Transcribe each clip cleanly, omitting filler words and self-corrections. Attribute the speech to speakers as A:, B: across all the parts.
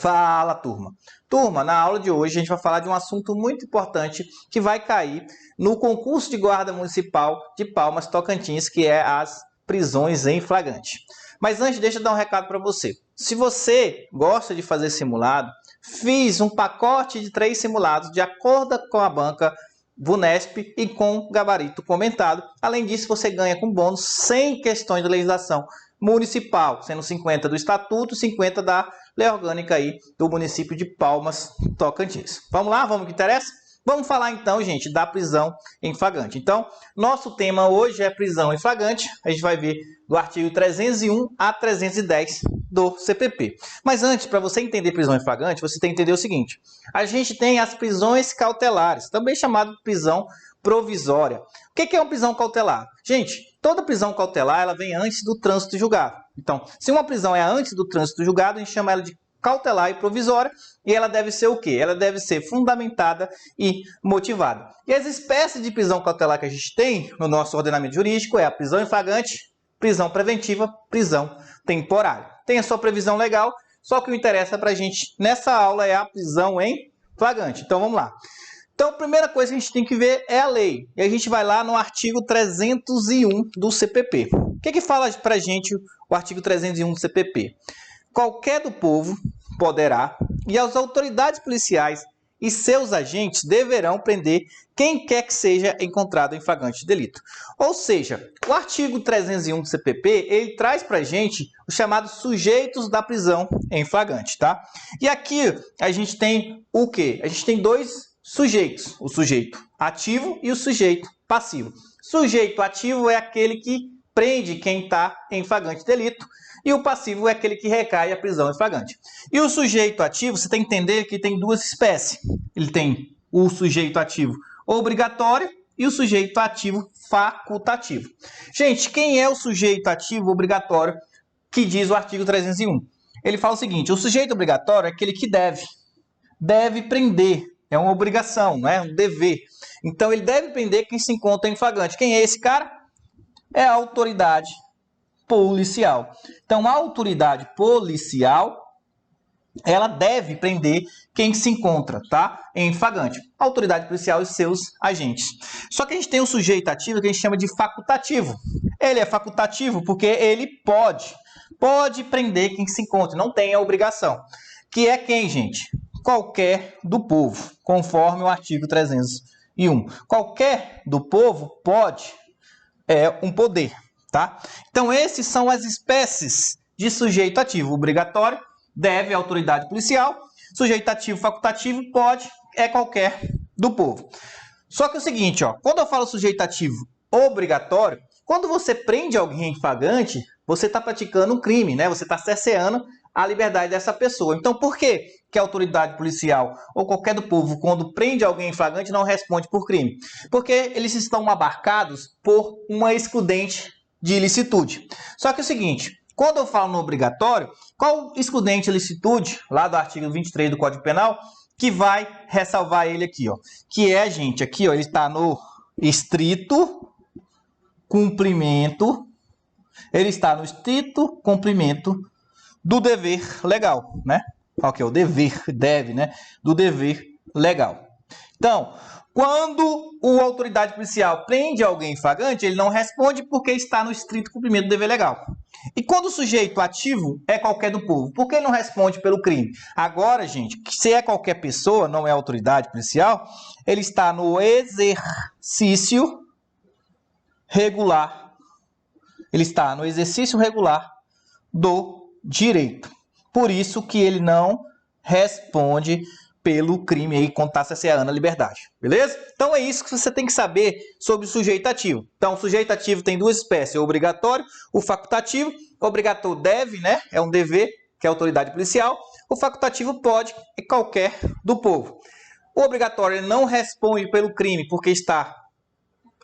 A: Fala, turma! Turma, na aula de hoje a gente vai falar de um assunto muito importante que vai cair no concurso de guarda municipal de Palmas, Tocantins, que é as prisões em flagrante. Mas antes, deixa eu dar um recado para você. Se você gosta de fazer simulado, fiz um pacote de 3 simulados de acordo com a banca VUNESP e com gabarito comentado. Além disso, você ganha com bônus 100 questões de legislação municipal, sendo 50 do Estatuto, 50 da Lei Orgânica aí do município de Palmas, Tocantins. Vamos lá, vamos ao que interessa? Vamos falar então, gente, da prisão em flagrante. Então, nosso tema hoje é prisão em flagrante. A gente vai ver do artigo 301 a 310 do CPP. Mas antes, para você entender prisão em flagrante, você tem que entender o seguinte. A gente tem as prisões cautelares, também chamado de prisão provisória. O que é uma prisão cautelar? Gente, toda prisão cautelar ela vem antes do trânsito julgado. Então, se uma prisão é antes do trânsito julgado, a gente chama ela de cautelar e provisória, e ela deve ser o quê? Ela deve ser fundamentada e motivada. E as espécies de prisão cautelar que a gente tem no nosso ordenamento jurídico é a prisão em flagrante, prisão preventiva, prisão temporária. Tem a sua previsão legal, só que o que interessa para a gente nessa aula é a prisão em flagrante. Então, vamos lá. Então, a primeira coisa que a gente tem que ver é a lei. E a gente vai lá no artigo 301 do CPP. O que fala para a gente o artigo 301 do CPP? Qualquer do povo poderá, e as autoridades policiais e seus agentes deverão prender quem quer que seja encontrado em flagrante delito. Ou seja, o artigo 301 do CPP, ele traz para a gente os chamados sujeitos da prisão em flagrante, tá? E aqui a gente tem o quê? A gente tem dois sujeitos, o sujeito ativo e o sujeito passivo. Sujeito ativo é aquele que prende quem está em flagrante delito e o passivo é aquele que recai a prisão em flagrante. E o sujeito ativo, você tem que entender que tem duas espécies. Ele tem o sujeito ativo obrigatório e o sujeito ativo facultativo. Gente, quem é o sujeito ativo obrigatório que diz o artigo 301? Ele fala o seguinte, o sujeito obrigatório é aquele que deve prender. É uma obrigação, não é um dever. Então, ele deve prender quem se encontra em flagrante. Quem é esse cara? É a autoridade policial. Então, a autoridade policial, ela deve prender quem se encontra, tá? Em flagrante. A autoridade policial e seus agentes. Só que a gente tem um sujeito ativo que a gente chama de facultativo. Ele é facultativo porque ele pode prender quem se encontra, não tem a obrigação. Que é quem, gente? Qualquer do povo, conforme o artigo 301. Qualquer do povo pode, é um poder, tá? Então, esses são as espécies de sujeito ativo. Obrigatório, deve, autoridade policial. Sujeito ativo, facultativo, pode, é qualquer do povo. Só que é o seguinte, ó, quando eu falo sujeito ativo obrigatório, quando você prende alguém em flagrante, você está praticando um crime, né? Você está cerceando a liberdade dessa pessoa. Então, por que a autoridade policial ou qualquer do povo, quando prende alguém em flagrante, não responde por crime? Porque eles estão abarcados por uma excludente de ilicitude. Só que é o seguinte, quando eu falo no obrigatório, qual excludente de ilicitude, lá do artigo 23 do Código Penal, que vai ressalvar ele aqui, ó? Que é, gente, aqui, ó, ele está no estrito cumprimento, ele está no estrito cumprimento do dever legal, né? Ok, o dever, deve, né? Do dever legal. Então, quando a autoridade policial prende alguém em flagrante, ele não responde porque está no estrito cumprimento do dever legal. E quando o sujeito ativo é qualquer do povo, por que ele não responde pelo crime? Agora, gente, se é qualquer pessoa, não é autoridade policial, ele está no exercício regular. Ele está no exercício regular do direito. Por isso que ele não responde pelo crime aí quando está cerceando a liberdade. Beleza? Então é isso que você tem que saber sobre o sujeito ativo. Então o sujeito ativo tem duas espécies, o obrigatório, o facultativo. O obrigatório deve, né? É um dever, que é a autoridade policial. O facultativo pode, é qualquer do povo. O obrigatório ele não responde pelo crime porque está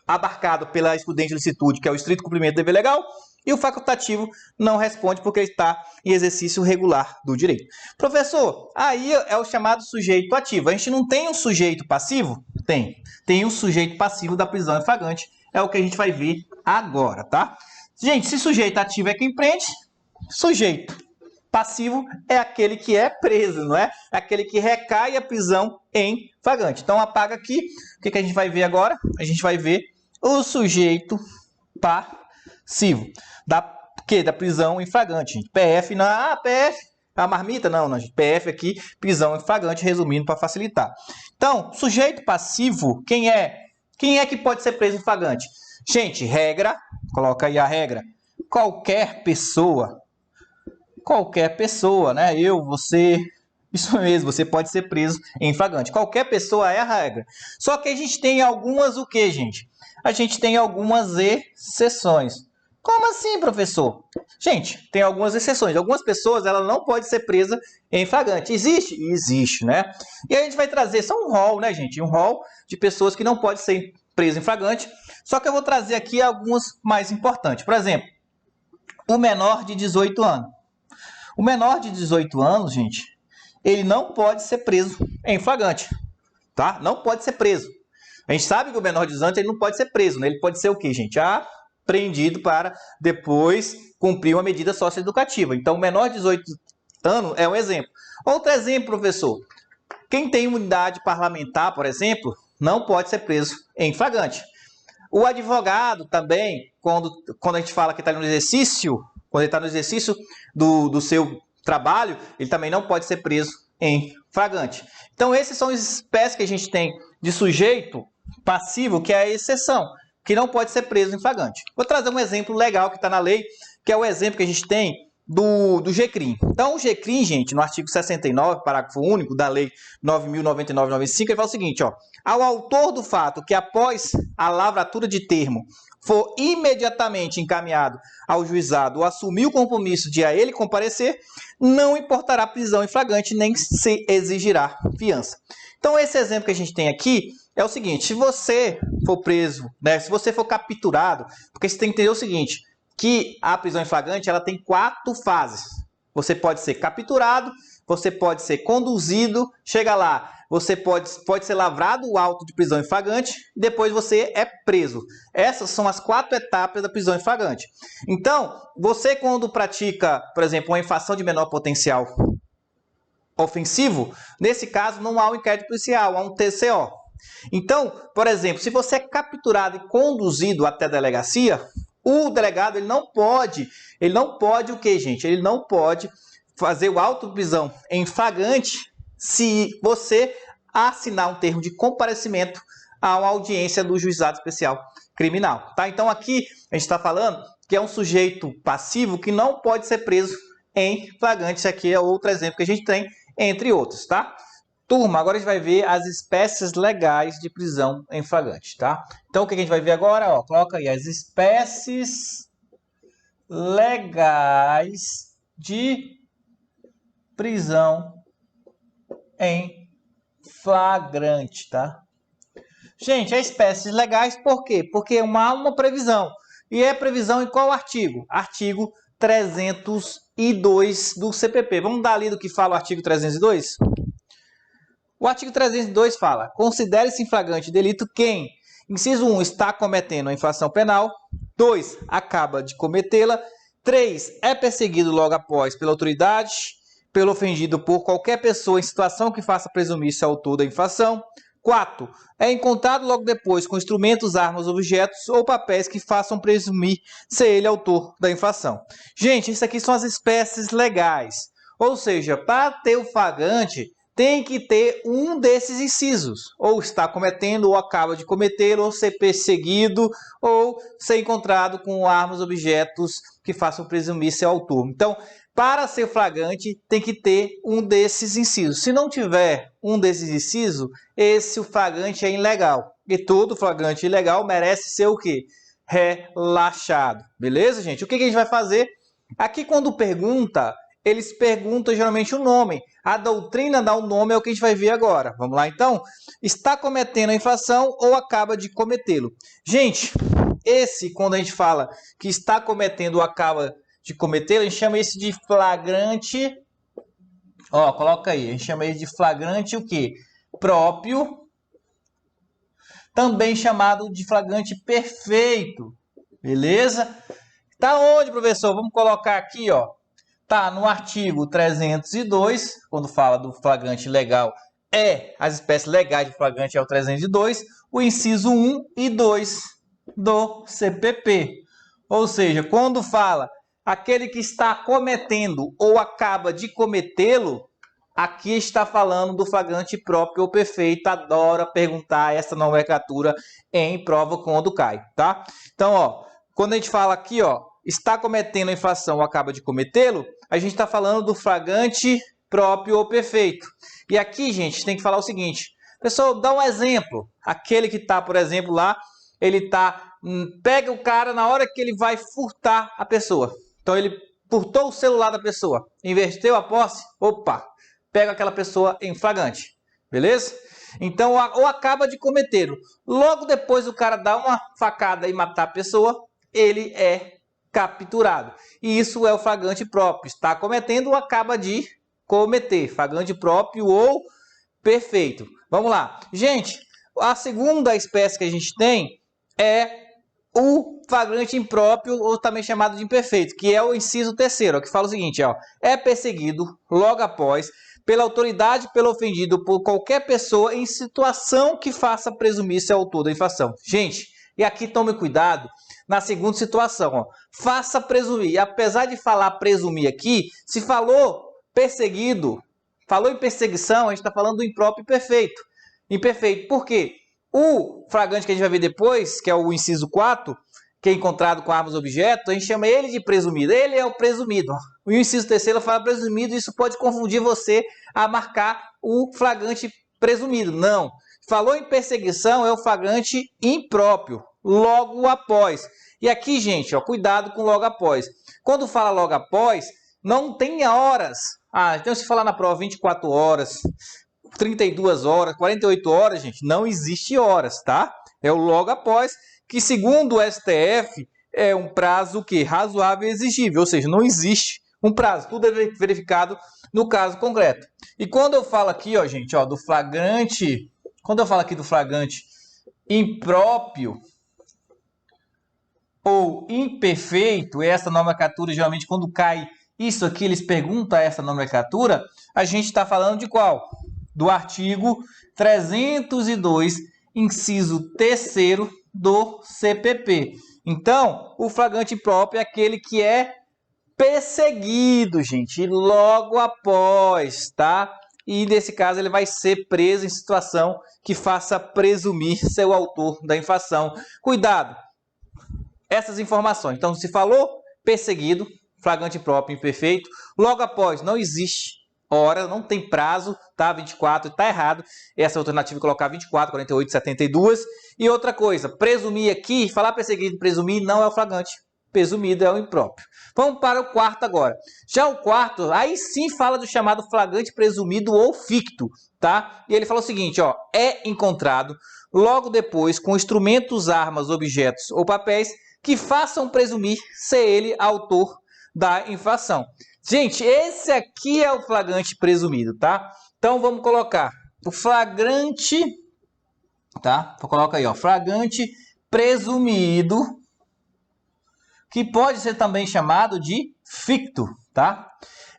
A: abarcado pela excludente de licitude, que é o estrito cumprimento do dever legal. E o facultativo não responde porque está em exercício regular do direito. Professor, aí é o chamado sujeito ativo. A gente não tem um sujeito passivo? Tem. Tem um sujeito passivo da prisão em flagrante. É o que a gente vai ver agora, tá? Gente, se sujeito ativo é quem prende, sujeito Passivo é aquele que é preso, não é? Aquele que recai a prisão em flagrante. Então apaga aqui. O que a gente vai ver agora? A gente vai ver o sujeito passivo da prisão em flagrante. PF na PF, a marmita não, gente. PF aqui, prisão em flagrante, resumindo para facilitar. Então, sujeito passivo, quem é? Quem é que pode ser preso em flagrante? Gente, regra, coloca aí a regra. Qualquer pessoa, né? Eu, você, isso mesmo, você pode ser preso em flagrante. Qualquer pessoa é a regra. Só que a gente tem algumas o quê, gente? A gente tem algumas exceções. Como assim, professor? Gente, tem algumas exceções. Algumas pessoas, ela não pode ser presa em flagrante. Existe? Existe, né? E a gente vai trazer só um rol, né, gente? Um rol de pessoas que não podem ser presas em flagrante. Só que eu vou trazer aqui algumas mais importantes. Por exemplo, o menor de 18 anos. O menor de 18 anos, gente, ele não pode ser preso em flagrante, tá? Não pode ser preso. A gente sabe que o menor de 18 anos ele não pode ser preso, né? Ele pode ser o quê, gente? Apreendido para depois cumprir uma medida socioeducativa. Então, o menor de 18 anos é um exemplo. Outro exemplo, professor. Quem tem imunidade parlamentar, por exemplo, não pode ser preso em flagrante. O advogado também, quando a gente fala que está no exercício, quando ele está no exercício do seu trabalho, ele também não pode ser preso em flagrante. Então, esses são as espécies que a gente tem de sujeito passivo, que é a exceção, que não pode ser preso em flagrante. Vou trazer um exemplo legal que está na lei, que é o exemplo que a gente tem do GCRIM. Então, o GCRIM, gente, no artigo 69, parágrafo único da lei 9.099/95, ele fala o seguinte, ó: ao autor do fato que após a lavratura de termo for imediatamente encaminhado ao juizado ou assumir o compromisso de a ele comparecer, não importará prisão em flagrante nem se exigirá fiança. Então, esse exemplo que a gente tem aqui é o seguinte: se você for preso, né, se você for capturado, porque você tem que entender o seguinte, que a prisão em flagrante ela tem 4 fases. Você pode ser capturado, você pode ser conduzido, chega lá, você pode ser lavrado o auto de prisão em flagrante e depois você é preso. Essas são as 4 etapas da prisão em flagrante. Então, você quando pratica, por exemplo, uma infração de menor potencial ofensivo, nesse caso não há um inquérito policial, há um TCO. Então, por exemplo, se você é capturado e conduzido até a delegacia, o delegado ele não pode o que, gente? Ele não pode fazer o auto de prisão em flagrante se você assinar um termo de comparecimento a uma audiência do juizado especial criminal, tá? Então aqui a gente está falando que é um sujeito passivo que não pode ser preso em flagrante. Esse aqui é outro exemplo que a gente tem, entre outros, tá? Turma, agora a gente vai ver as espécies legais de prisão em flagrante, tá? Então, o que a gente vai ver agora? Ó, coloca aí as espécies legais de prisão em flagrante, tá? Gente, as espécies legais, por quê? Porque há uma previsão. E é previsão em qual artigo? Artigo 302 do CPP. Vamos dar ali do que fala o artigo 302? O artigo 302 fala: considere-se em flagrante delito quem, inciso 1, está cometendo a infração penal, 2, acaba de cometê-la, 3, é perseguido logo após pela autoridade, pelo ofendido por qualquer pessoa em situação que faça presumir-se autor da infração, 4, é encontrado logo depois com instrumentos, armas, objetos ou papéis que façam presumir ser ele autor da infração. Gente, isso aqui são as espécies legais. Ou seja, para ter o flagrante, tem que ter um desses incisos. Ou está cometendo, ou acaba de cometer, ou ser perseguido, ou ser encontrado com armas, objetos que façam presumir ser autor. Então, para ser flagrante, tem que ter um desses incisos. Se não tiver um desses incisos, esse flagrante é ilegal. E todo flagrante ilegal merece ser o quê? Relaxado. Beleza, gente? O que a gente vai fazer? Aqui, quando pergunta, eles perguntam geralmente o nome. A doutrina dá o nome, é o que a gente vai ver agora. Vamos lá, então? Está cometendo a infração ou acaba de cometê-lo. Gente, esse, quando a gente fala que está cometendo ou acaba de cometê-lo, a gente chama esse de flagrante. Ó, coloca aí. A gente chama ele de flagrante o quê? Próprio. Também chamado de flagrante perfeito. Beleza? Tá onde, professor? Vamos colocar aqui, ó. está no artigo 302, quando fala do flagrante legal, as espécies legais de flagrante é o 302, o inciso 1 e 2 do CPP. Ou seja, quando fala aquele que está cometendo ou acaba de cometê-lo, aqui está falando do flagrante próprio ou perfeito. Adora perguntar essa nomenclatura em prova quando cai, tá? Então, ó, quando a gente fala aqui, ó, está cometendo a infração ou acaba de cometê-lo, a gente está falando do flagrante próprio ou perfeito. E aqui, gente, tem que falar o seguinte. Pessoal, dá um exemplo. Aquele que está, por exemplo, lá, ele pega o cara na hora que ele vai furtar a pessoa. Então, ele furtou o celular da pessoa, inverteu a posse, opa, pega aquela pessoa em flagrante. Beleza? Então, ou acaba de cometer. Logo depois o cara dá uma facada e matar a pessoa, ele é capturado. E isso é o flagrante próprio. Está cometendo ou acaba de cometer. Flagrante próprio ou perfeito. Vamos lá. Gente, a segunda espécie que a gente tem é o flagrante impróprio, ou também chamado de imperfeito, que é o inciso terceiro, que fala o seguinte, ó, é perseguido logo após pela autoridade, pelo ofendido, por qualquer pessoa em situação que faça presumir ser autor da infração. Gente, e aqui tome cuidado na segunda situação, ó, faça presumir. E apesar de falar presumir aqui, se falou perseguido, falou em perseguição, a gente está falando do impróprio perfeito. Imperfeito, por quê? O flagrante que a gente vai ver depois, que é o inciso 4, que é encontrado com armas ou objetos, a gente chama ele de presumido. Ele é o presumido. O inciso terceiro fala presumido, e isso pode confundir você a marcar o flagrante presumido. Não. Falou em perseguição, é o flagrante impróprio, logo após. E aqui, gente, ó, cuidado com logo após. Quando fala logo após, não tem horas. Então se falar na prova 24 horas, 32 horas, 48 horas, gente, não existe horas, tá? É o logo após, que segundo o STF é um prazo que razoável e exigível, ou seja, não existe um prazo, tudo é verificado no caso concreto. E quando eu falo aqui, ó, gente, ó, do flagrante, quando eu falo aqui do flagrante impróprio ou imperfeito, essa nomenclatura geralmente quando cai isso aqui, eles perguntam essa nomenclatura, a gente está falando de qual? Do artigo 302, inciso 3º do CPP. Então, o flagrante próprio é aquele que é perseguido, gente, e logo após, tá? E nesse caso ele vai ser preso em situação que faça presumir ser o autor da infração. Cuidado, essas informações. Então, se falou perseguido, flagrante próprio imperfeito, logo após não existe hora, não tem prazo, tá? 24, tá errado. Essa alternativa é colocar 24, 48, 72. E outra coisa, presumir aqui, falar perseguido, presumir não é o flagrante. Presumido é o impróprio. Vamos para o quarto agora. Já o quarto, aí sim fala do chamado flagrante presumido ou ficto, tá? E ele fala o seguinte, ó, é encontrado logo depois com instrumentos, armas, objetos ou papéis que façam presumir ser ele autor da infração. Gente, esse aqui é o flagrante presumido, tá? Então vamos colocar o flagrante, tá? Então coloca aí, ó, flagrante presumido, que pode ser também chamado de ficto, tá?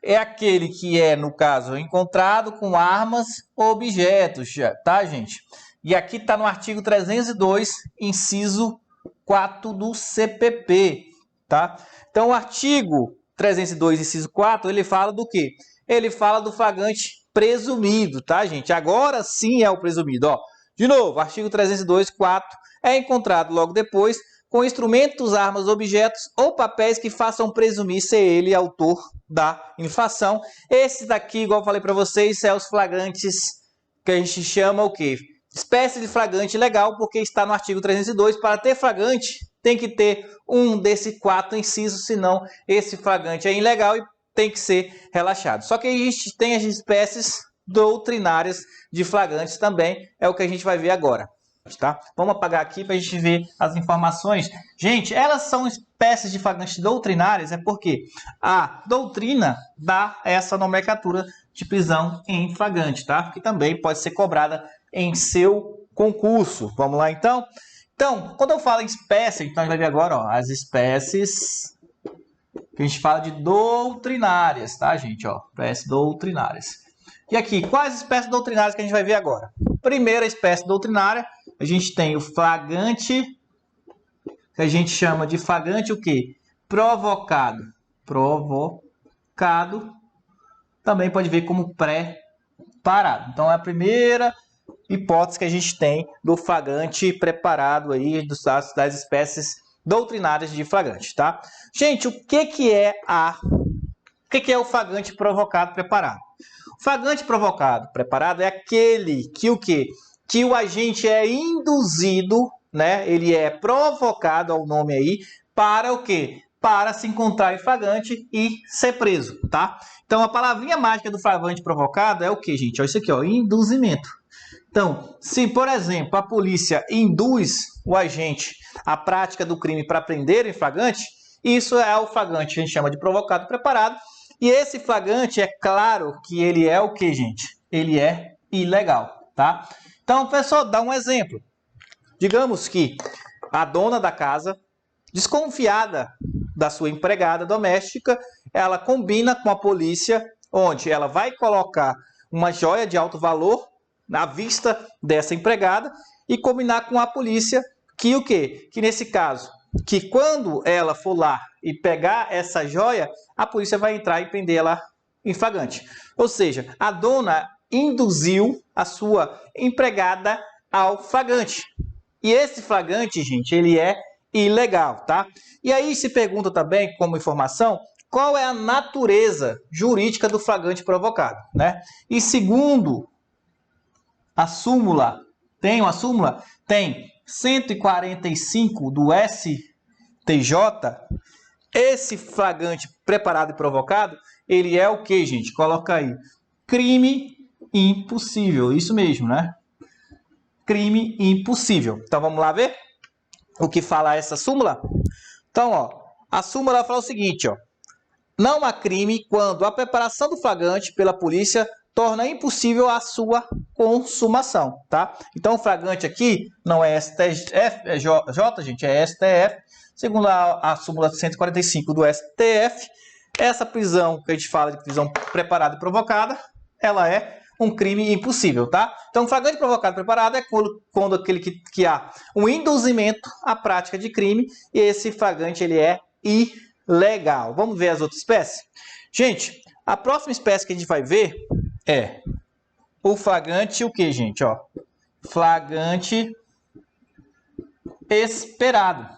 A: É aquele que é, no caso, encontrado com armas ou objetos, tá, gente? E aqui está no artigo 302, inciso 4 do CPP, tá? Então, o artigo 302, inciso 4, ele fala do quê? Ele fala do flagrante presumido, tá, gente? Agora sim é o presumido, ó. De novo, artigo 302, 4, é encontrado logo depois com instrumentos, armas, objetos ou papéis que façam presumir ser ele autor da infração. Esse daqui, igual eu falei para vocês, é os flagrantes que a gente chama o quê? Espécie de flagrante legal, porque está no artigo 302. Para ter flagrante, tem que ter um desses 4 incisos, senão esse flagrante é ilegal e tem que ser relaxado. Só que a gente tem as espécies doutrinárias de flagrantes também, é o que a gente vai ver agora. Tá? Vamos apagar aqui para a gente ver as informações. Gente, elas são espécies de flagrantes doutrinárias, é porque a doutrina dá essa nomenclatura de prisão em flagrante, tá? Que também pode ser cobrada em seu concurso. Vamos lá, então? Então, quando eu falo em espécie, então a gente vai ver agora, ó, as espécies que a gente fala de doutrinárias, tá, gente? Ó, espécies doutrinárias. E aqui, quais espécies doutrinárias que a gente vai ver agora? Primeira espécie doutrinária, a gente tem o flagrante, que a gente chama de flagrante o quê? Provocado. Provocado. Também pode ver como preparado. Então, é a primeira hipótese que a gente tem do flagrante preparado aí, das espécies doutrinárias de flagrante, tá? Gente, o que é o flagrante provocado preparado? O flagrante provocado preparado é aquele que o quê? Que o agente é induzido, né? Ele é provocado, ao nome aí, para o quê? Para se encontrar em flagrante e ser preso, tá? Então, a palavrinha mágica do flagrante provocado é o quê, gente? Olha isso aqui, ó, induzimento. Então, se, por exemplo, a polícia induz o agente à prática do crime para prender em flagrante, isso é o flagrante que a gente chama de provocado preparado. E esse flagrante, é claro que ele é o que, gente? Ele é ilegal, tá? Então, pessoal, dá um exemplo. Digamos que a dona da casa, desconfiada da sua empregada doméstica, ela combina com a polícia, onde ela vai colocar uma joia de alto valor na vista dessa empregada e combinar com a polícia que o quê? Que nesse caso, que quando ela for lá e pegar essa joia, a polícia vai entrar e prender ela em flagrante. Ou seja, a dona induziu a sua empregada ao flagrante. E esse flagrante, gente, ele é ilegal, tá? E aí se pergunta também, como informação, qual é a natureza jurídica do flagrante provocado, né? E segundo a súmula, tem uma súmula? Tem 145 do STJ, esse flagrante preparado e provocado, ele é o que, gente? Coloca aí. Crime impossível, isso mesmo, né? Crime impossível. Então vamos lá ver o que fala essa súmula? Então, ó, a súmula fala o seguinte, ó. Não há crime quando a preparação do flagrante pela polícia torna impossível a sua consumação, tá? Então, o flagrante aqui não é STJ, gente, é STF. Segundo a súmula 145 do STF, essa prisão que a gente fala de prisão preparada e provocada, ela é um crime impossível, tá? Então, flagrante provocado e preparado é quando aquele que há um induzimento à prática de crime, e esse flagrante ele é ilegal. Vamos ver as outras espécies? Gente, a próxima espécie que a gente vai ver é o flagrante o que, gente? Ó, flagrante esperado.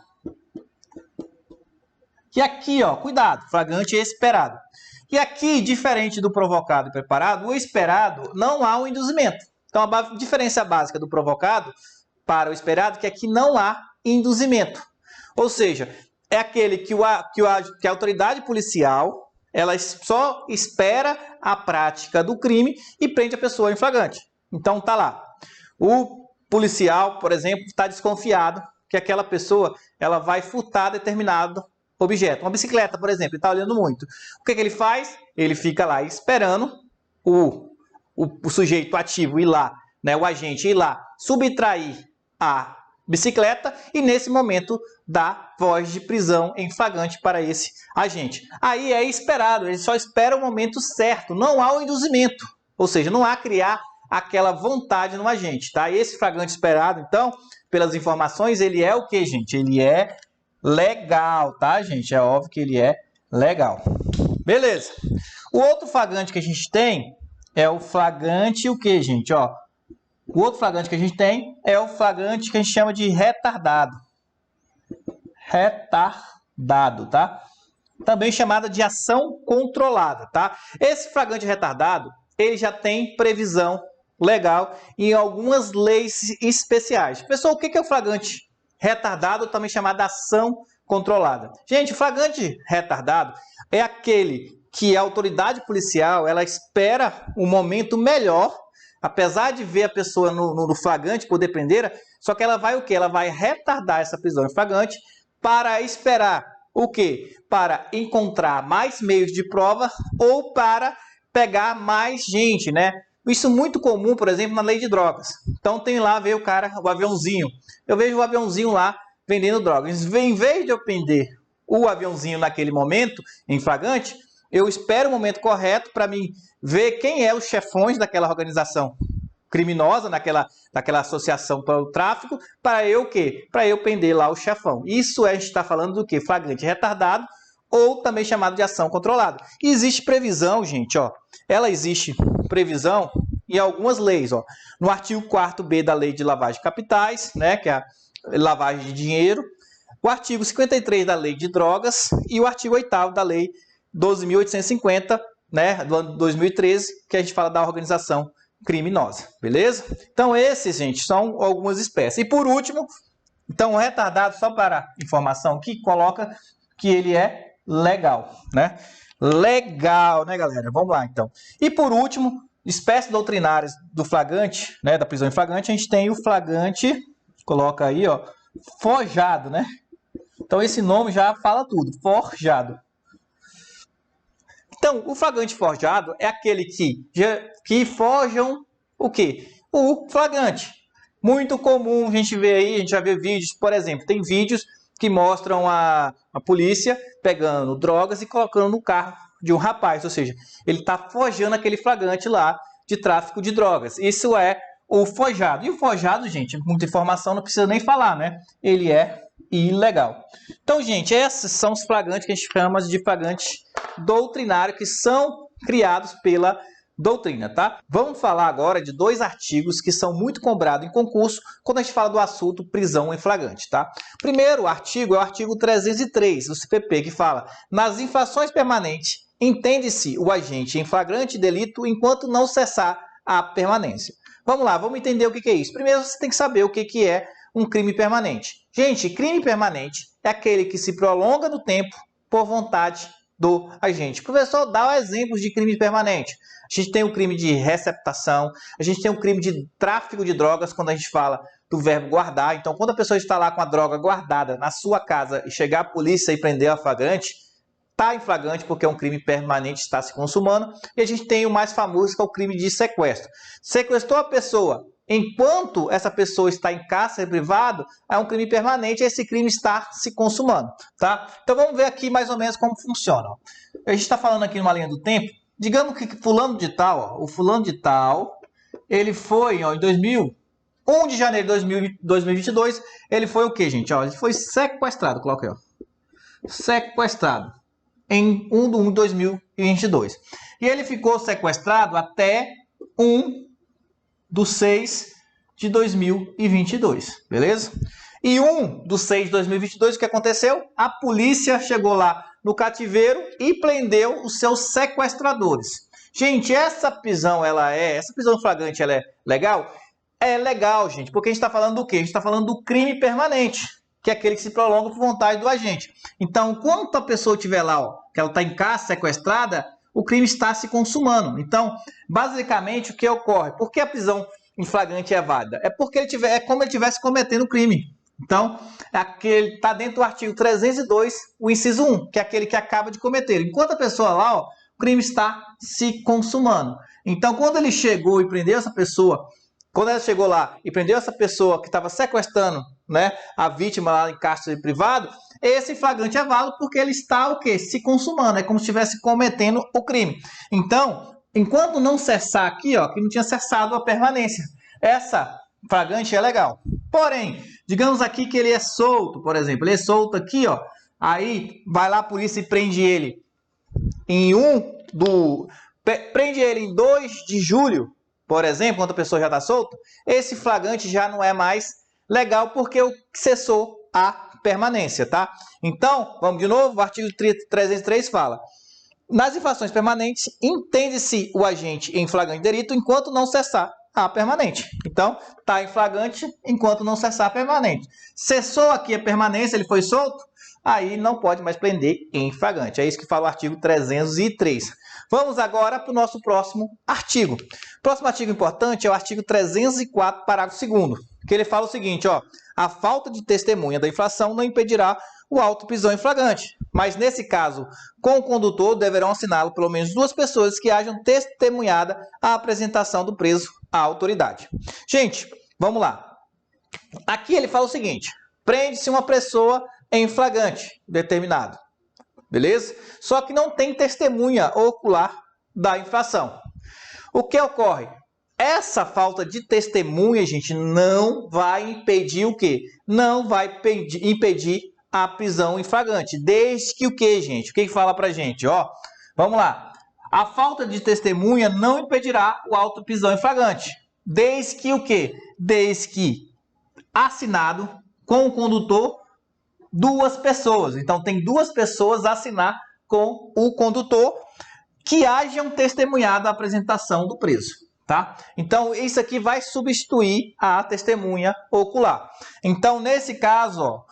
A: E aqui, ó, cuidado, flagrante esperado. E aqui, diferente do provocado e preparado, o esperado não há um induzimento. Então, a diferença básica do provocado para o esperado é que aqui não há induzimento. Ou seja, é aquele que a autoridade policial ela só espera a prática do crime e prende a pessoa em flagrante. Então, tá lá. O policial, por exemplo, está desconfiado que aquela pessoa ela vai furtar determinado objeto. Uma bicicleta, por exemplo, ele está olhando muito. O que ele faz? Ele fica lá esperando o sujeito ativo ir lá, né, o agente ir lá, subtrair a bicicleta e, nesse momento, dá voz de prisão em flagrante para esse agente. Aí é esperado, ele só espera o momento certo, não há o induzimento. Ou seja, não há criar aquela vontade no agente, tá? Esse flagrante esperado, então, pelas informações, ele é o que, gente? Ele é legal, tá, gente? É óbvio que ele é legal. Beleza. O outro flagrante que a gente tem é o flagrante o que, gente? Ó, o outro flagrante que a gente tem é o flagrante que a gente chama de retardado. Retardado, tá? Também chamada de ação controlada, tá? Esse flagrante retardado, ele já tem previsão legal em algumas leis especiais. Pessoal, o que é o flagrante retardado, também chamado ação controlada? Gente, o flagrante retardado é aquele que a autoridade policial ela espera um momento melhor, apesar de ver a pessoa no flagrante, poder prender, só que ela vai o quê? Ela vai retardar essa prisão em flagrante para esperar o quê? Para encontrar mais meios de prova ou para pegar mais gente, né? Isso é muito comum, por exemplo, na lei de drogas. Então tem lá, vê o cara, o aviãozinho. Eu vejo o aviãozinho lá vendendo drogas. Em vez de eu prender o aviãozinho naquele momento, em flagrante, eu espero o momento correto para mim ver quem é os chefões daquela organização criminosa, naquela associação para o tráfico, para eu o quê? Para eu prender lá o chefão. Isso a gente está falando do quê? Flagrante retardado, ou também chamado de ação controlada. E existe previsão, gente, ó. Ela existe previsão em algumas leis, ó. No artigo 4º da Lei de Lavagem de Capitais, né, que é a lavagem de dinheiro, o artigo 53 da Lei de Drogas e o artigo 8º da Lei 12.850, né, do ano 2013, que a gente fala da organização criminosa, beleza? Então esses, gente, são algumas espécies. E por último, então o retardado, só para informação aqui, coloca que ele é legal, né? Legal, né, galera? Vamos lá, então. E por último, espécies doutrinárias do flagrante, né, da prisão em flagrante, a gente tem o flagrante, coloca aí, ó, forjado, né? Então esse nome já fala tudo, forjado. Então, o flagrante forjado é aquele que forjam o quê? O flagrante. Muito comum a gente vê aí, a gente já vê vídeos, por exemplo, tem vídeos que mostram a polícia pegando drogas e colocando no carro de um rapaz, ou seja, ele está forjando aquele flagrante lá de tráfico de drogas. Isso é o forjado. E o forjado, gente, muita informação, não precisa nem falar, né? Ele é ilegal. Então, gente, esses são os flagrantes que a gente chama de flagrante doutrinário, que são criados pela doutrina, tá? Vamos falar agora de dois artigos que são muito cobrados em concurso quando a gente fala do assunto prisão em flagrante, tá? Primeiro artigo é o artigo 303 do CPP, que fala: nas infrações permanentes, entende-se o agente em flagrante delito enquanto não cessar a permanência. Vamos lá, vamos entender o que é isso. Primeiro você tem que saber o que é um crime permanente. Gente, crime permanente é aquele que se prolonga no tempo por vontade do agente. Professor, dá exemplos de crime permanente. A gente tem o crime de receptação, a gente tem o crime de tráfico de drogas, quando a gente fala do verbo guardar. Então, quando a pessoa está lá com a droga guardada na sua casa e chegar a polícia e prender a flagrante, está em flagrante porque é um crime permanente, está se consumando. E a gente tem o mais famoso, que é o crime de sequestro. Sequestrou a pessoa enquanto essa pessoa está em cárcere privado, é um crime permanente e esse crime está se consumando, tá? Então vamos ver aqui mais ou menos como funciona. A gente está falando aqui numa linha do tempo. Digamos que fulano de tal, ó, o fulano de tal, ele foi, ó, em 1 de janeiro de 2022, ele foi o que, gente? Ó, ele foi sequestrado, coloca aí, ó. Sequestrado em 1 de 1 de 2022. E ele ficou sequestrado até 1/6 de 2022, beleza? E 1/6 de 2022, o que aconteceu? A polícia chegou lá no cativeiro e prendeu os seus sequestradores. Gente, essa prisão flagrante, ela é legal? É legal, gente, porque a gente está falando do quê? A gente está falando do crime permanente, que é aquele que se prolonga por vontade do agente. Então, enquanto a pessoa estiver lá, ó, que ela está em casa sequestrada, o crime está se consumando. Então, basicamente, o que ocorre? Por que a prisão em flagrante é válida? É porque é como ele estivesse cometendo o crime. Então, está dentro do artigo 302, o inciso 1, que é aquele que acaba de cometer. Enquanto a pessoa lá, ó, o crime está se consumando. Então, quando ele chegou e prendeu essa pessoa, quando ela chegou lá e prendeu essa pessoa que estava sequestrando, né, a vítima lá em cárcere privado, esse flagrante é válido porque ele está o quê? Se consumando, é como se estivesse cometendo o crime. Então, enquanto não cessar aqui, ó, que não tinha cessado a permanência, essa flagrante é legal. Porém, digamos aqui que ele é solto, por exemplo, ele é solto aqui, ó, aí vai lá a polícia e prende ele prende ele em 2 de julho, por exemplo, quando a pessoa já está solta, esse flagrante já não é mais legal porque cessou a permanência, tá? Então, vamos de novo, o artigo 303 fala: nas infrações permanentes, entende-se o agente em flagrante delito enquanto não cessar a permanente. Então, está em flagrante enquanto não cessar a permanente. Cessou aqui a permanência, ele foi solto, aí não pode mais prender em flagrante. É isso que fala o artigo 303. Vamos agora para o nosso próximo artigo. O próximo artigo importante é o artigo 304, parágrafo 2º, que ele fala o seguinte, ó: a falta de testemunha da infração não impedirá o auto prisão em flagrante, mas nesse caso, com o condutor deverão assiná-lo pelo menos 2 pessoas que hajam testemunhada a apresentação do preso à autoridade. Gente, vamos lá. Aqui ele fala o seguinte: prende-se uma pessoa em flagrante determinado. Beleza? Só que não tem testemunha ocular da infração. O que ocorre? Essa falta de testemunha, gente, não vai impedir o quê? Não vai impedir a prisão em flagrante. Desde que o quê, gente? O que fala pra gente? Ó, vamos lá. A falta de testemunha não impedirá o auto de prisão em flagrante. Desde que o quê? Desde que assinado com o condutor duas pessoas. Então, tem duas pessoas a assinar com o condutor que hajam testemunhado a apresentação do preso, tá? Então, isso aqui vai substituir a testemunha ocular. Então, nesse caso, ó,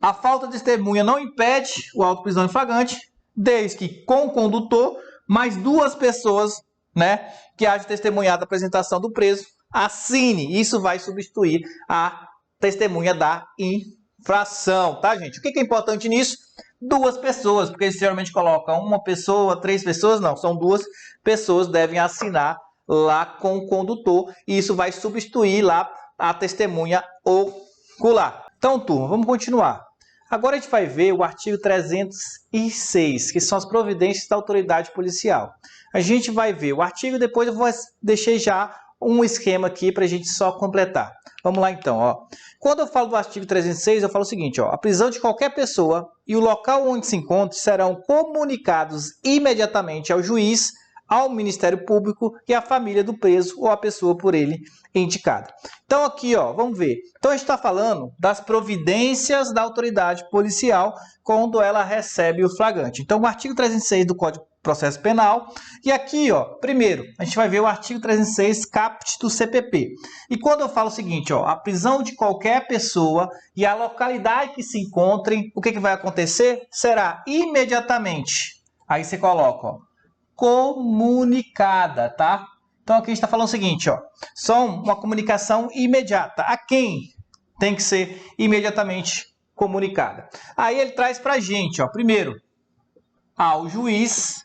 A: a falta de testemunha não impede o auto de prisão em flagrante, desde que com o condutor, mais duas pessoas, né, que hajam testemunhado a apresentação do preso, assine. Isso vai substituir a testemunha da infração, tá, gente? O que é importante nisso? Duas pessoas, porque eles geralmente colocam uma pessoa, três pessoas, não, são duas pessoas devem assinar lá com o condutor e isso vai substituir lá a testemunha ocular. Então, turma, vamos continuar. Agora a gente vai ver o artigo 306, que são as providências da autoridade policial. A gente vai ver o artigo, depois eu deixei já um esquema aqui para a gente só completar. Vamos lá então, ó. Quando eu falo do artigo 306, eu falo o seguinte, ó. A prisão de qualquer pessoa e o local onde se encontre serão comunicados imediatamente ao juiz, ao Ministério Público e à família do preso ou à pessoa por ele indicada. Então aqui, ó, vamos ver. Então a gente está falando das providências da autoridade policial quando ela recebe o flagrante. Então o artigo 306 do Código de Processo Penal. E aqui, ó, primeiro, a gente vai ver o artigo 306 caput do CPP. E quando eu falo o seguinte, ó, a prisão de qualquer pessoa e a localidade que se encontrem, o que vai acontecer? Será imediatamente. Aí você coloca, ó, comunicada, tá? Então aqui a gente está falando o seguinte, ó, só uma comunicação imediata. A quem tem que ser imediatamente comunicada? Aí ele traz pra gente, ó, primeiro, ao juiz,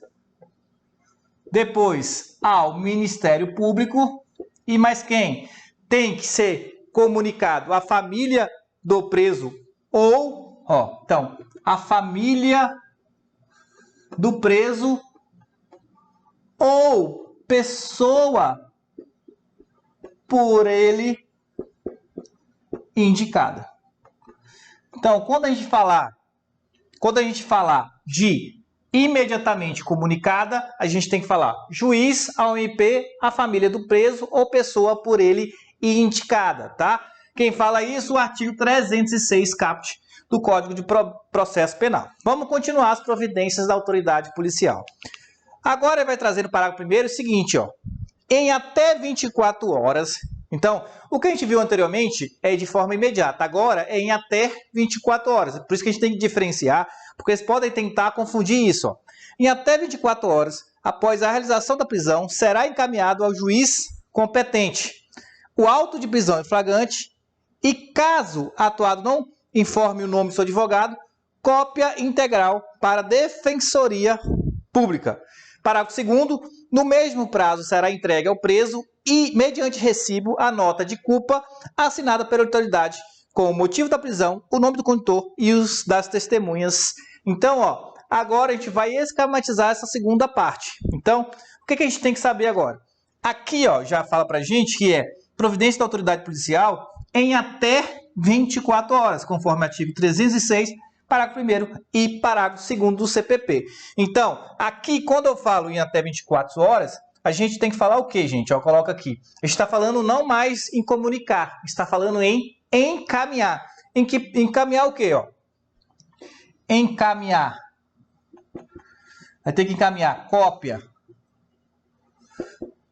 A: depois ao Ministério Público e mais quem? Tem que ser comunicado à família do preso ou, ó, então, a família do preso ou pessoa por ele indicada. Então, quando a gente falar de imediatamente comunicada, a gente tem que falar juiz, AOMP, a família do preso ou pessoa por ele indicada, tá? Quem fala isso, o artigo 306 caput do Código de Processo Penal. Vamos continuar as providências da autoridade policial. Agora ele vai trazer no parágrafo primeiro o seguinte, ó, em até 24 horas. Então, o que a gente viu anteriormente é de forma imediata, agora é em até 24 horas. Por isso que a gente tem que diferenciar, porque eles podem tentar confundir isso. Ó. Em até 24 horas, após a realização da prisão, será encaminhado ao juiz competente o auto de prisão em flagrante e, caso atuado não informe o nome do seu advogado, cópia integral para a Defensoria Pública. Parágrafo 2º, no mesmo prazo será entregue ao preso e, mediante recibo, a nota de culpa assinada pela autoridade com o motivo da prisão, o nome do condutor e os das testemunhas. Então, ó, agora a gente vai esquematizar essa segunda parte. Então, o que a gente tem que saber agora? Aqui, ó, já fala pra gente que é providência da autoridade policial em até 24 horas, conforme o artigo 306, parágrafo 1º e parágrafo 2º do CPP. Então, aqui, quando eu falo em até 24 horas, a gente tem que falar o quê, gente? Ó, coloca aqui. A gente está falando não mais em comunicar, está falando em encaminhar. Encaminhar o quê? Ó? Encaminhar. Vai ter que encaminhar cópia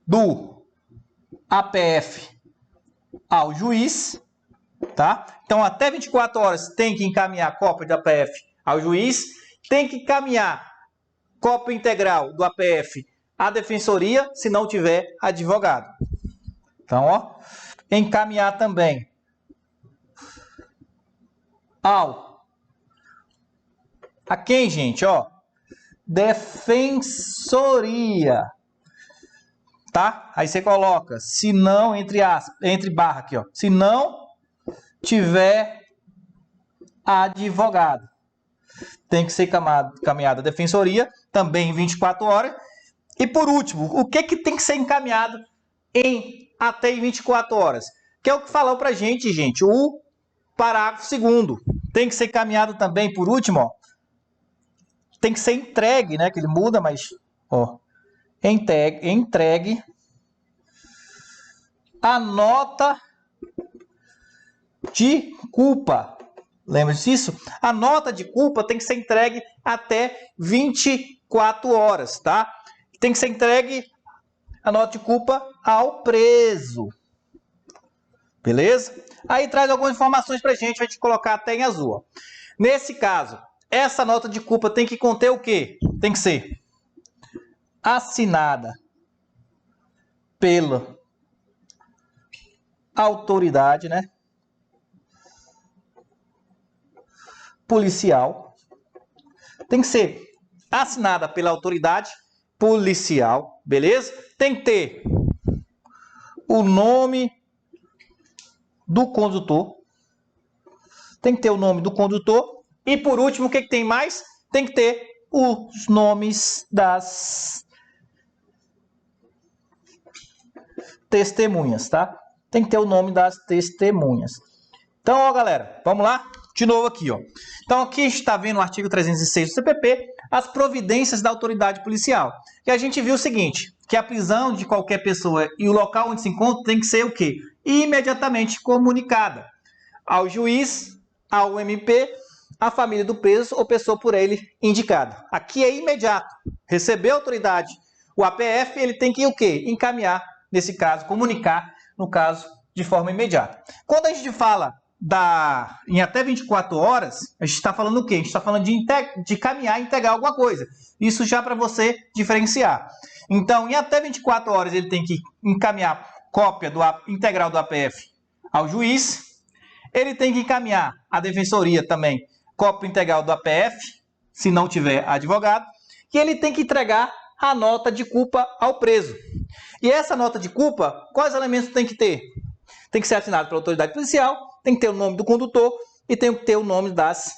A: do APF ao juiz, tá? Então, até 24 horas tem que encaminhar cópia do APF ao juiz, tem que encaminhar cópia integral do APF à defensoria, se não tiver advogado. Então, ó, encaminhar também a quem, gente? Ó, defensoria. Tá? Aí você coloca, se não, entre barra aqui, ó. Se não tiver advogado. Tem que ser encaminhado à defensoria, também em 24 horas. E por último, o que tem que ser encaminhado em até 24 horas? Que é o que falou pra gente, o parágrafo 2º. Tem que ser encaminhado também, por último, ó. Tem que ser entregue, né? Que ele muda, mas, ó. Entregue a nota de culpa. Lembra-se disso? A nota de culpa tem que ser entregue até 24 horas, tá? Tem que ser entregue a nota de culpa ao preso. Beleza? Aí traz algumas informações pra gente, vai te colocar até em azul. Ó. Nesse caso, essa nota de culpa tem que conter o quê? Tem que ser assinada pela autoridade, né? Policial. Tem que ser assinada pela autoridade policial, beleza? Tem que ter o nome do condutor. Tem que ter o nome do condutor. E por último, o que tem mais? Tem que ter os nomes das testemunhas, tá? Tem que ter o nome das testemunhas. Então, ó, galera, vamos lá? De novo aqui, ó. Então, aqui a gente está vendo o artigo 306 do CPP, as providências da autoridade policial. E a gente viu o seguinte, que a prisão de qualquer pessoa e o local onde se encontra tem que ser o quê? Imediatamente comunicada ao juiz, ao MP, à família do preso ou pessoa por ele indicada. Aqui é imediato. Recebeu a autoridade, o APF, ele tem que o quê? Encaminhar, nesse caso, comunicar, no caso, de forma imediata. Quando a gente fala em até 24 horas, a gente está falando o quê? A gente está falando de caminhar e entregar alguma coisa. Isso já para você diferenciar. Então, em até 24 horas, ele tem que encaminhar cópia integral do APF ao juiz. Ele tem que encaminhar à defensoria também cópia integral do APF, se não tiver advogado. E ele tem que entregar a nota de culpa ao preso. E essa nota de culpa, quais elementos tem que ter? Tem que ser assinado pela autoridade policial, tem que ter o nome do condutor e tem que ter o nome das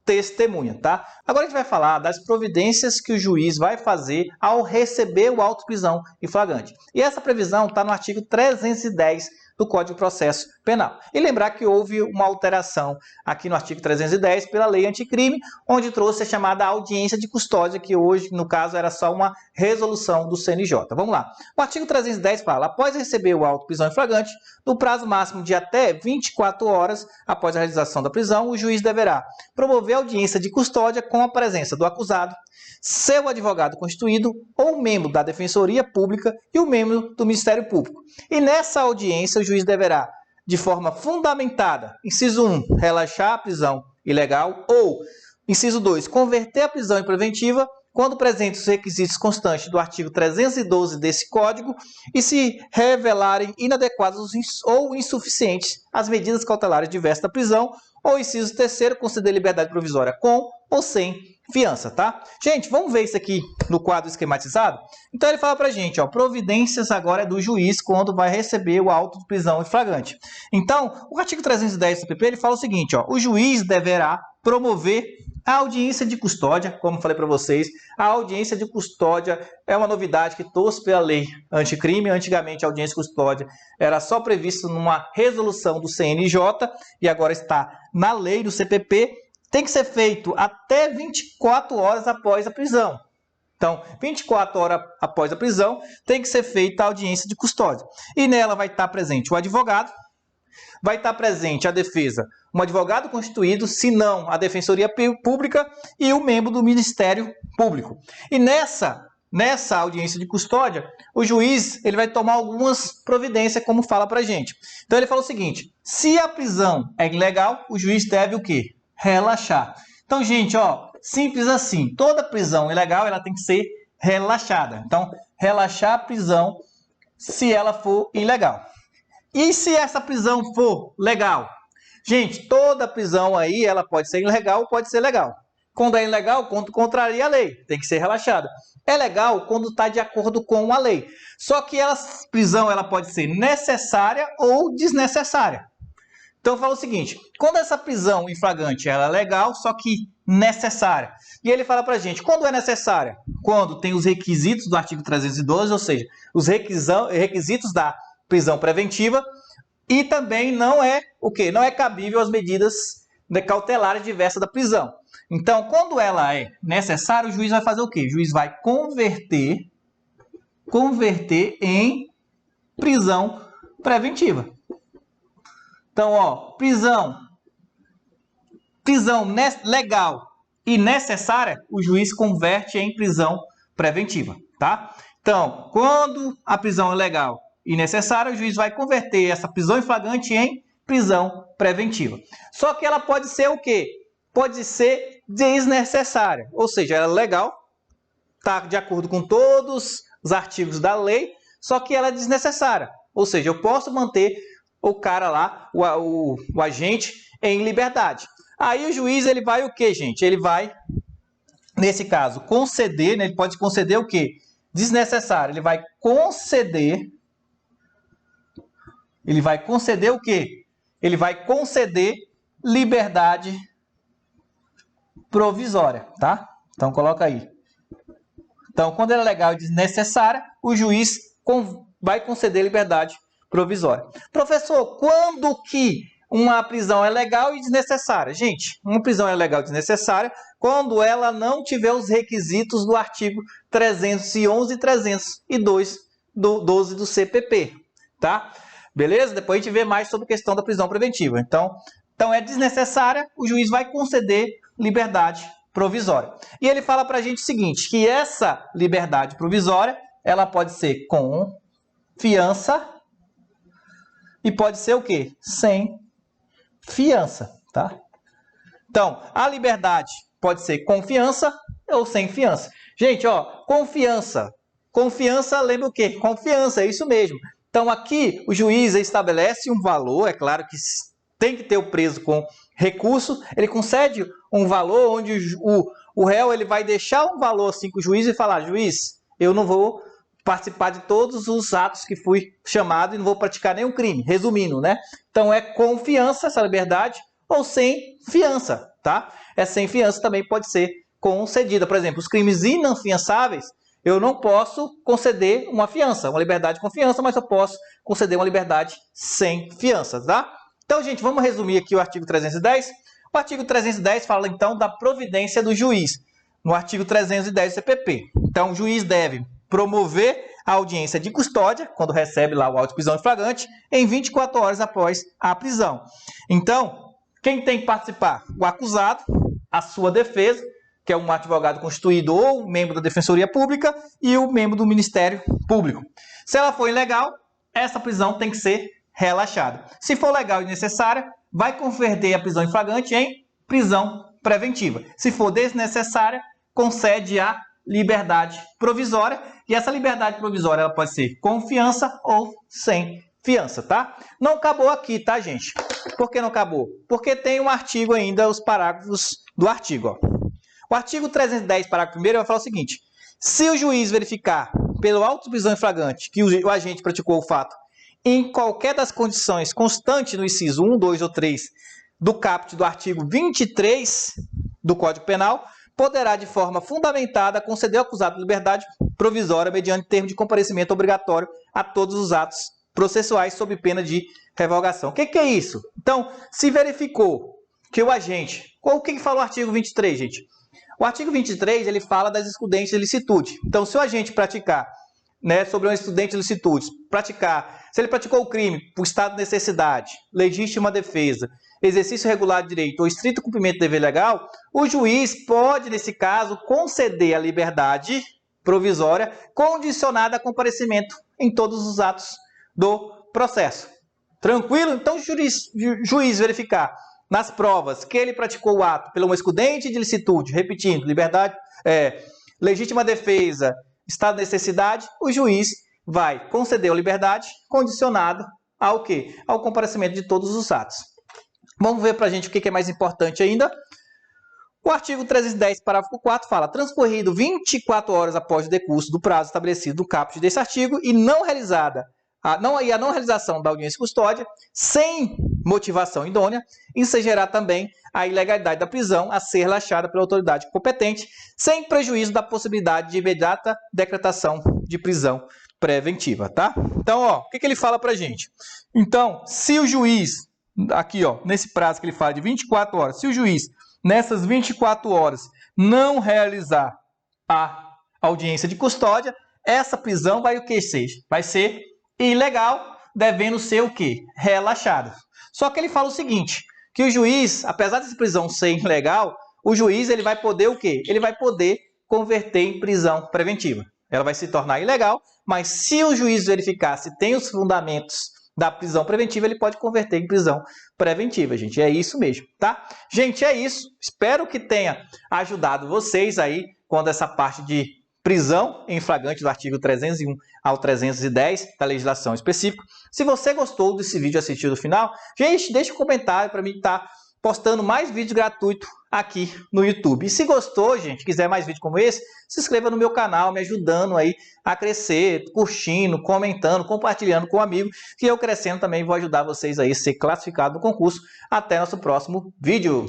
A: testemunhas, tá? Agora a gente vai falar das providências que o juiz vai fazer ao receber o auto de prisão em flagrante. E essa previsão está no artigo 310 do Código de Processo Penal. E lembrar que houve uma alteração aqui no artigo 310 pela lei anticrime, onde trouxe a chamada audiência de custódia, que hoje, no caso, era só uma resolução do CNJ. Vamos lá. O artigo 310 fala, após receber o auto de prisão em flagrante, no prazo máximo de até 24 horas após a realização da prisão, o juiz deverá promover audiência de custódia com a presença do acusado, seu advogado constituído ou membro da Defensoria Pública e o membro do Ministério Público. E nessa audiência, o juiz deverá, de forma fundamentada, inciso 1, relaxar a prisão ilegal ou, inciso 2, converter a prisão em preventiva quando presentes os requisitos constantes do artigo 312 desse Código e se revelarem inadequadas ou insuficientes as medidas cautelares diversas da prisão, ou inciso 3º, conceder liberdade provisória com ou sem fiança, tá? Gente, vamos ver isso aqui no quadro esquematizado? Então ele fala pra gente, ó, providências agora é do juiz quando vai receber o auto de prisão em flagrante. Então, o artigo 310 do CPP, ele fala o seguinte, ó, o juiz deverá promover a audiência de custódia, como falei para vocês, a audiência de custódia é uma novidade que trouxe pela lei anticrime. Antigamente a audiência de custódia era só prevista numa resolução do CNJ e agora está na lei do CPP. Tem que ser feito até 24 horas após a prisão. Então, 24 horas após a prisão, tem que ser feita a audiência de custódia. E nela vai estar presente o advogado, vai estar presente a defesa, um advogado constituído, se não a Defensoria Pública e o membro do Ministério Público. E nessa audiência de custódia, o juiz ele vai tomar algumas providências, como fala pra gente. Então ele fala o seguinte, se a prisão é ilegal, o juiz deve o quê? Relaxar. Então, gente, ó, simples assim, toda prisão ilegal ela tem que ser relaxada. Então, relaxar a prisão se ela for ilegal. E se essa prisão for legal? Gente, toda prisão aí, ela pode ser ilegal ou pode ser legal. Quando é ilegal, quando contraria a lei, tem que ser relaxada. É legal quando está de acordo com a lei. Só que a prisão ela pode ser necessária ou desnecessária. Então fala o seguinte, quando essa prisão em flagrante ela é legal, só que necessária. E ele fala pra gente, quando é necessária? Quando tem os requisitos do artigo 312, ou seja, os requisitos da prisão preventiva, e também não é o quê? Não é cabível as medidas cautelares diversas da prisão. Então, quando ela é necessária, o juiz vai fazer o quê? O juiz vai converter em prisão preventiva. Então, ó, prisão legal e necessária, o juiz converte em prisão preventiva, tá? Então, quando a prisão é legal e necessária, o juiz vai converter essa prisão em flagrante em prisão preventiva. Só que ela pode ser o quê? Pode ser desnecessária, ou seja, ela é legal, está de acordo com todos os artigos da lei, só que ela é desnecessária, ou seja, eu posso manter o cara lá, o agente, em liberdade. Aí o juiz ele vai o quê, gente? Ele vai, nesse caso, conceder, né? Ele pode conceder o quê? Desnecessário. Ele vai conceder o quê? Ele vai conceder liberdade provisória, tá? Então coloca aí. Então, quando ela é legal e desnecessária, o juiz vai conceder liberdade provisória. Professor, quando que uma prisão é legal e desnecessária? Gente, uma prisão é legal e desnecessária quando ela não tiver os requisitos do artigo 311 e 302 do 12 do CPP, tá? Beleza? Depois a gente vê mais sobre a questão da prisão preventiva. Então é desnecessária, o juiz vai conceder liberdade provisória. E ele fala para a gente o seguinte, que essa liberdade provisória, ela pode ser com fiança e pode ser o quê? Sem fiança, tá? Então, a liberdade pode ser com fiança ou sem fiança. Gente, ó, confiança. Confiança, lembra o quê? Confiança, é isso mesmo. Então, aqui, o juiz estabelece um valor, é claro que tem que ter o preso com recurso, ele concede um valor onde o réu ele vai deixar um valor assim com o juiz e falar, juiz, eu não vou participar de todos os atos que fui chamado e não vou praticar nenhum crime, resumindo, né? Então é com fiança essa liberdade ou sem fiança, tá? É sem fiança também pode ser concedida. Por exemplo, os crimes inafiançáveis, eu não posso conceder uma fiança, uma liberdade com fiança, mas eu posso conceder uma liberdade sem fiança, tá? Então, gente, vamos resumir aqui o artigo 310. O artigo 310 fala, então, da providência do juiz, no artigo 310 do CPP. Então, o juiz deve promover a audiência de custódia, quando recebe lá o auto de prisão em flagrante, em 24 horas após a prisão. Então, quem tem que participar? O acusado, a sua defesa, que é um advogado constituído ou um membro da Defensoria Pública, e o membro do Ministério Público. Se ela for ilegal, essa prisão tem que ser relaxada. Se for legal e necessária, vai converter a prisão em flagrante em prisão preventiva. Se for desnecessária, concede a liberdade provisória, e essa liberdade provisória ela pode ser com fiança ou sem fiança, tá? Não acabou aqui, tá, gente? Por que não acabou? Porque tem um artigo ainda, os parágrafos do artigo, ó. O artigo 310, parágrafo 1º, vai falar o seguinte, se o juiz verificar pelo auto de prisão em flagrante que o agente praticou o fato em qualquer das condições constantes no inciso 1, 2 ou 3 do caput do artigo 23 do Código Penal, poderá, de forma fundamentada, conceder ao acusado liberdade provisória mediante termo de comparecimento obrigatório a todos os atos processuais sob pena de revogação. O que é isso? Então, se verificou que o agente... O que fala o artigo 23, gente? O artigo 23, ele fala das excludentes de licitude. Então, se o agente praticar, né, sobre um excludente de licitude, se ele praticou o crime por estado de necessidade, legítima defesa, exercício regular de direito ou estrito cumprimento de dever legal, o juiz pode, nesse caso, conceder a liberdade provisória condicionada a comparecimento em todos os atos do processo. Tranquilo? Então, o juiz verificar nas provas que ele praticou o ato pelo excludente de licitude, repetindo, liberdade, legítima defesa, estado de necessidade, o juiz vai conceder a liberdade condicionado ao quê? Ao comparecimento de todos os atos. Vamos ver para a gente o que é mais importante ainda. O artigo 310, parágrafo 4, fala, transcorrido 24 horas após o decurso do prazo estabelecido no caput desse artigo e a não realização da audiência de custódia, sem motivação idônea, incidirá também a ilegalidade da prisão a ser relaxada pela autoridade competente, sem prejuízo da possibilidade de imediata decretação de prisão preventiva, tá? Então, ó, o que ele fala pra gente? Então, se o juiz, aqui, ó, nesse prazo que ele fala de 24 horas, se o juiz, nessas 24 horas, não realizar a audiência de custódia, essa prisão vai o que ser? Vai ser ilegal, devendo ser o quê? Relaxada. Só que ele fala o seguinte, que o juiz, apesar dessa prisão ser ilegal, o juiz ele vai poder o quê? Ele vai poder converter em prisão preventiva. Ela vai se tornar ilegal, mas se o juiz verificar se tem os fundamentos da prisão preventiva, ele pode converter em prisão preventiva, gente. É isso mesmo, tá? Gente, é isso. Espero que tenha ajudado vocês aí quando essa parte de prisão em flagrante do artigo 301 ao 310 da legislação específica. Se você gostou desse vídeo e assistiu do final, gente, deixa um comentário para mim estar postando mais vídeos gratuitos aqui no YouTube. E se gostou, gente, quiser mais vídeos como esse, se inscreva no meu canal, me ajudando aí a crescer, curtindo, comentando, compartilhando com um amigo, que eu crescendo também vou ajudar vocês aí a ser classificado no concurso. Até nosso próximo vídeo.